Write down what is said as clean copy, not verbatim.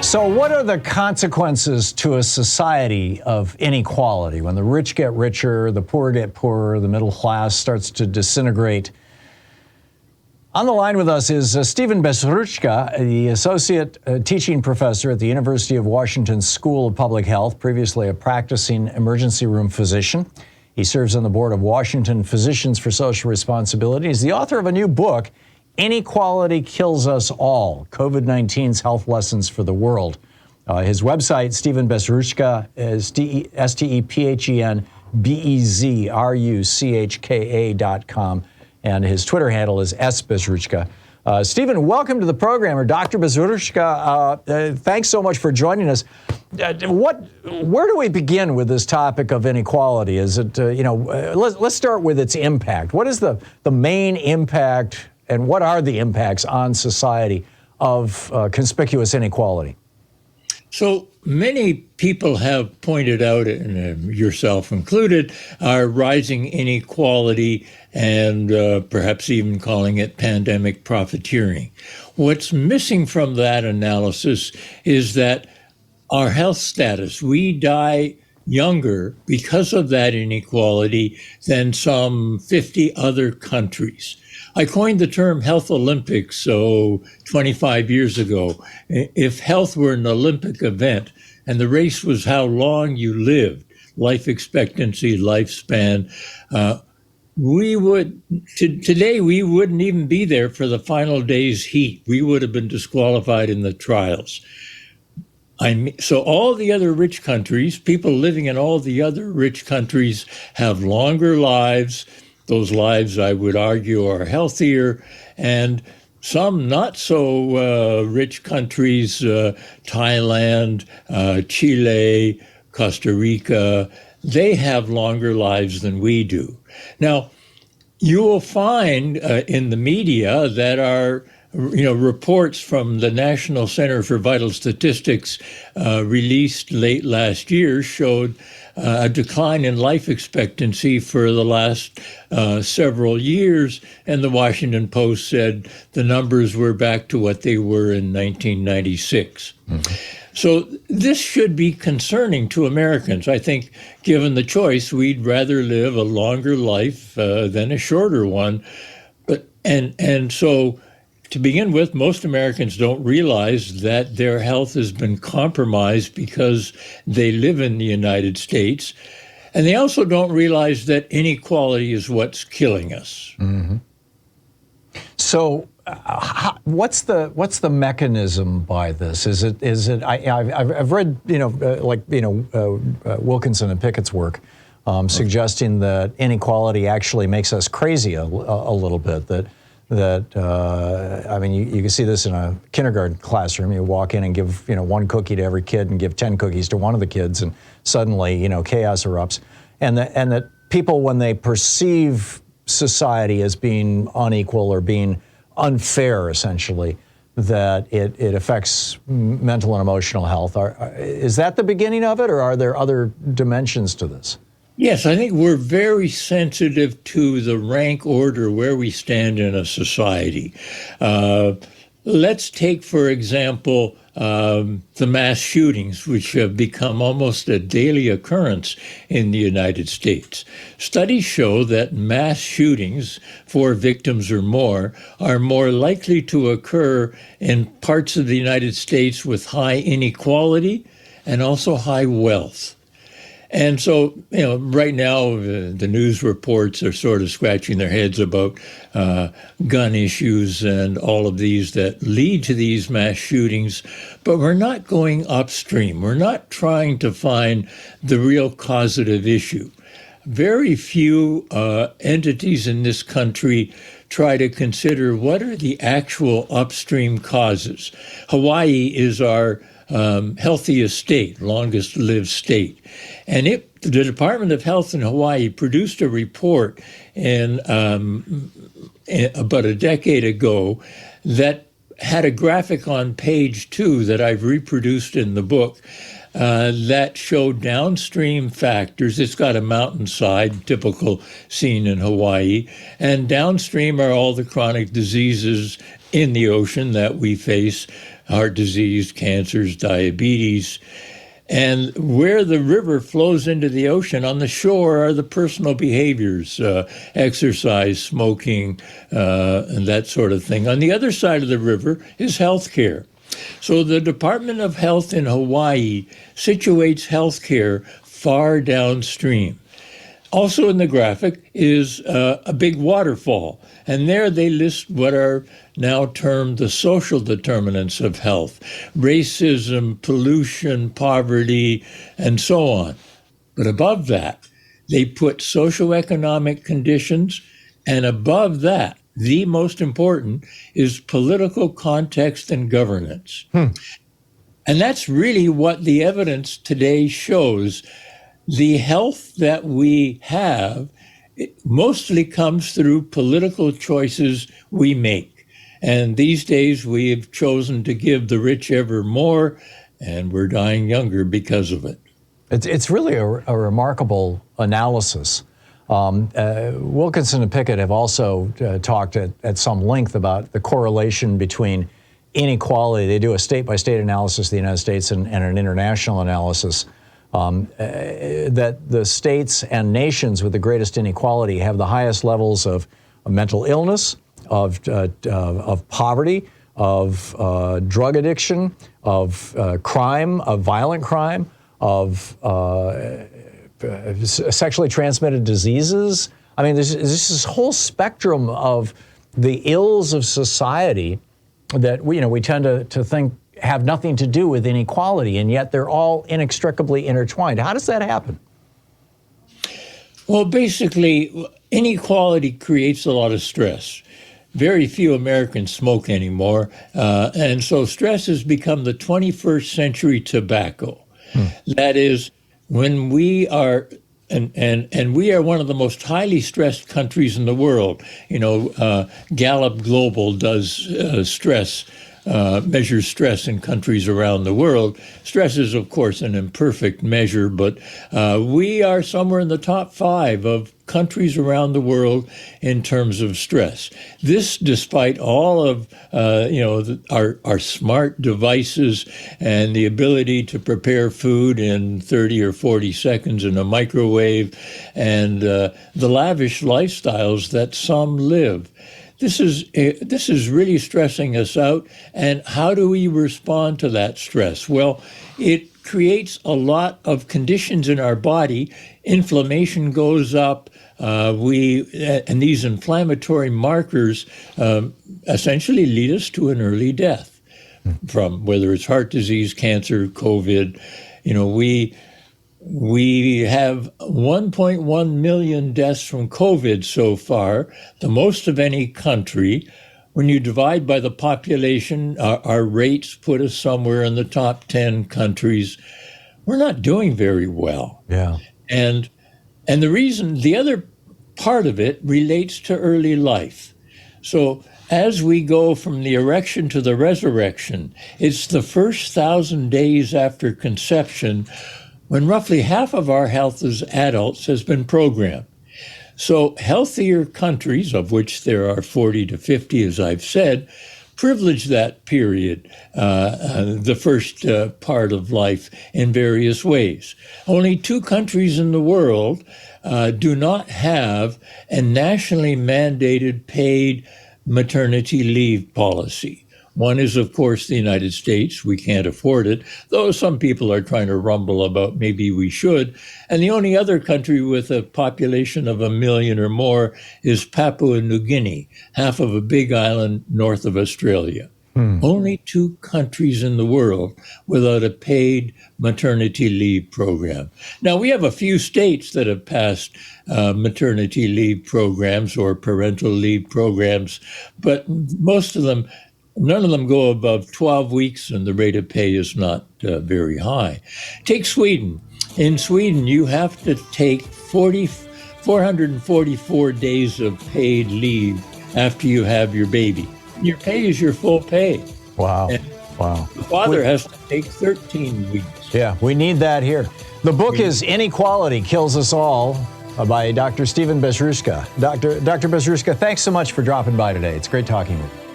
So what are the consequences to a society of inequality when the rich get richer, the poor get poorer, the middle class starts to disintegrate? On the line with us is Stephen Bezruchka, the associate teaching professor at the University of Washington School of Public Health, previously a practicing emergency room physician. He serves on the board of Washington Physicians for Social Responsibility. He's the author of a new book, Inequality Kills Us All, COVID-19's Health Lessons for the World. His website, Stephen Bezruchka, is StephenBezruchka.com, and his Twitter handle is @Bezruchka. Stephen, welcome to the program, or Dr. Bezruchka. Thanks so much for joining us. Where do we begin with this topic of inequality? Is it, let's start with its impact. What is the main impact, and what are the impacts on society of conspicuous inequality? So many people have pointed out, and yourself included, our rising inequality and perhaps even calling it pandemic profiteering. What's missing from that analysis is that our health status, we die younger because of that inequality than some 50 other countries. I coined the term Health Olympics, 25 years ago. If health were an Olympic event and the race was how long you lived, life expectancy, lifespan, today we wouldn't even be there for the final day's heat. We would have been disqualified in the trials. So all the other rich countries, people living in all the other rich countries have longer lives. Those lives, I would argue, are healthier, and some not so rich countries, Thailand, Chile, Costa Rica, they have longer lives than we do. Now, you will find in the media that our reports from the National Center for Vital Statistics released late last year showed a decline in life expectancy for the last several years, and the Washington Post said the numbers were back to what they were in 1996. Mm-hmm. So this should be concerning to Americans. I think given the choice, we'd rather live a longer life than a shorter one. And so to begin with, most Americans don't realize that their health has been compromised because they live in the United States. And they also don't realize that inequality is what's killing us. Mm-hmm. So what's the mechanism by this? Is it I've read, Wilkinson and Pickett's work suggesting that inequality actually makes us crazy a little bit, you can see this in a kindergarten classroom. You walk in and give, one cookie to every kid and give 10 cookies to one of the kids, and suddenly, chaos erupts. And that people, when they perceive society as being unequal or being unfair, essentially, that it affects mental and emotional health. Is that the beginning of it, or are there other dimensions to this? Yes, I think we're very sensitive to the rank order where we stand in a society. Let's take, for example, the mass shootings, which have become almost a daily occurrence in the United States. Studies show that mass shootings, 4 victims or more, are more likely to occur in parts of the United States with high inequality and also high wealth. And so, right now, the news reports are sort of scratching their heads about gun issues and all of these that lead to these mass shootings. But we're not going upstream. We're not trying to find the real causative issue. Very few entities in this country try to consider what are the actual upstream causes. Hawaii is our healthiest state, longest lived state. And the Department of Health in Hawaii produced a report in about a decade ago that had a graphic on page 2 that I've reproduced in the book that showed downstream factors. It's got a mountainside, typical scene in Hawaii, and downstream are all the chronic diseases in the ocean that we face, heart disease, cancers, diabetes. And where the river flows into the ocean, on the shore are the personal behaviors, exercise, smoking, and that sort of thing. On the other side of the river is healthcare. So the Department of Health in Hawaii situates healthcare far downstream. Also in the graphic is a big waterfall, and there they list what are now termed the social determinants of health: racism, pollution, poverty, and so on. But above that, they put socioeconomic conditions, and above that, the most important, is political context and governance. And that's really what the evidence today shows. The health that we have, it mostly comes through political choices we make. And these days we have chosen to give the rich ever more, and we're dying younger because of it. It's really a remarkable analysis. Wilkinson and Pickett have also talked at some length about the correlation between inequality. They do a state-by-state analysis of the United States and an international analysis. That the states and nations with the greatest inequality have the highest levels of mental illness, of poverty, of drug addiction, of crime, of violent crime, of sexually transmitted diseases. I mean, there's this whole spectrum of the ills of society that we tend to think have nothing to do with inequality, and yet they're all inextricably intertwined. How does that happen? Well, basically, inequality creates a lot of stress. Very few Americans smoke anymore, and so stress has become the 21st century tobacco. That is, when we are, and we are one of the most highly stressed countries in the world. Gallup Global does measures stress in countries around the world. Stress is, of course, an imperfect measure, but we are somewhere in the top 5 of countries around the world in terms of stress. This, despite all of our smart devices and the ability to prepare food in 30 or 40 seconds in a microwave, and the lavish lifestyles that some live. This is really stressing us out. And how do we respond to that stress? Well, it creates a lot of conditions in our body. Inflammation goes up. And these inflammatory markers essentially lead us to an early death, from whether it's heart disease, cancer, COVID. We have 1.1 million deaths from COVID so far, the most of any country. When you divide by the population, our rates put us somewhere in the top 10 countries. We're not doing very well. Yeah. And the other part of it relates to early life. So as we go from the erection to the resurrection, it's the first 1,000 days after conception when roughly half of our health as adults has been programmed. So healthier countries, of which there are 40 to 50, as I've said, privilege that period, the first part of life, in various ways. Only 2 countries in the world do not have a nationally mandated paid maternity leave policy. One is, of course, the United States. We can't afford it, though some people are trying to rumble about maybe we should. And the only other country with a population of 1 million or more is Papua New Guinea, half of a big island north of Australia. Only 2 countries in the world without a paid maternity leave program. Now, we have a few states that have passed maternity leave programs or parental leave programs, but none of them go above 12 weeks, and the rate of pay is not very high. Take Sweden. In Sweden, you have to take 444 days of paid leave after you have your baby. Your pay is your full pay. Wow. Wow. The father has to take 13 weeks. Yeah, we need that here. The book is Inequality Kills Us All by Dr. Stephen Bezruchka. Dr. Bezruchka, thanks so much for dropping by today. It's great talking with you.